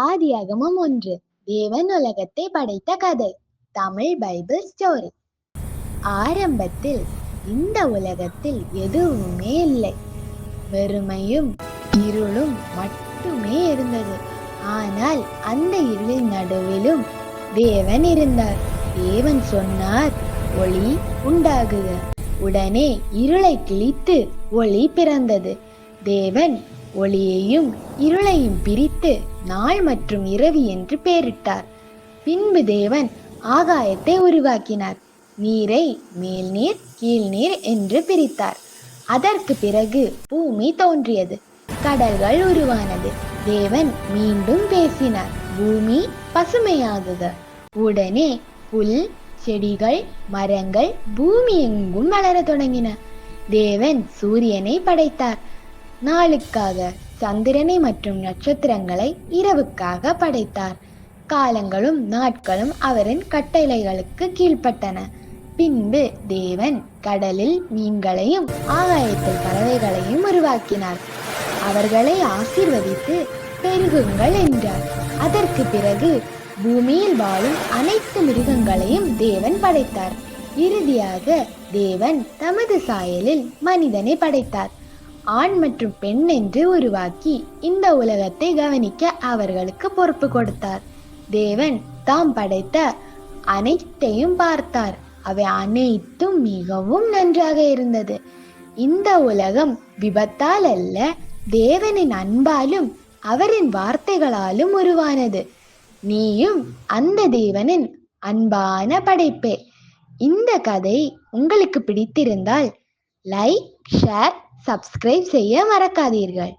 ஆதியாகமம் 1. தேவன் உலகத்தை படைத்த கதை. Tamil Bible story. ஆரம்பத்தில் இந்த உலகத்தில் எதுவுமே இல்லை. வெறுமையும் இருளும் மட்டுமே இருந்தது. ஆனால் அந்த இருளின் நடுவிலும் தேவன் இருந்தார். தேவன் சொன்னார், ஒளி உண்டாகுக. உடனே இருளை கிழித்து ஒளி பிறந்தது. தேவன் ஒளியையும் இருளையும் பிரித்து நாள் மற்றும் இரவு என்று பெயரிட்டார். பின்பு தேவன் ஆகாயத்தை உருவாக்கினார். நீரை மேல்நீர் கீழ்நீர் என்று பிரித்தார். அதற்கு பிறகு பூமி தோன்றியது. கடல்கள் உருவானது. தேவன் மீண்டும் பேசினார், பூமி பசுமையாகுக. உடனே புல், செடிகள், மரங்கள் பூமி எங்கும் வளர தொடங்கின. தேவன் சூரியனை படைத்தார், நாளுக்காக, சந்திரனை மற்றும் நட்சத்திரங்களை இரவுக்காக படைத்தார். காலங்களும் நாட்களும் அவரின் கட்டளைகளுக்கு கீழ்ப்பட்டன. பின்பு தேவன் கடலில் மீன்களையும் ஆகாயத்தில் பறவைகளையும் உருவாக்கினார். அவர்களை ஆசீர்வதித்து பெருகுங்கள் என்றார். அதற்கு பிறகு பூமியில் வாழும் அனைத்து மிருகங்களையும் தேவன் படைத்தார். இறுதியாக தேவன் தமது சாயலில் மனிதனை படைத்தார். ஆண் மற்றும் பெண் என்று உருவாக்கி இந்த உலகத்தை கவனிக்க அவர்களுக்கு பொறுப்பு கொடுத்தார். தேவன் தாம் படைத்த அனைத்தையும் பார்த்தார். அவை அனைத்தும் மிகவும் நன்றாக இருந்தது. இந்த உலகம் விபத்தால் அல்ல, தேவனின் அன்பாலும் அவரின் வார்த்தைகளாலும் உருவானது. நீயும் அந்த தேவனின் அன்பான படைப்பே. இந்த கதை உங்களுக்கு பிடித்திருந்தால் லைக், ஷேர், சப்ஸ்கிரைப் செய்ய மறக்காதீர்கள்.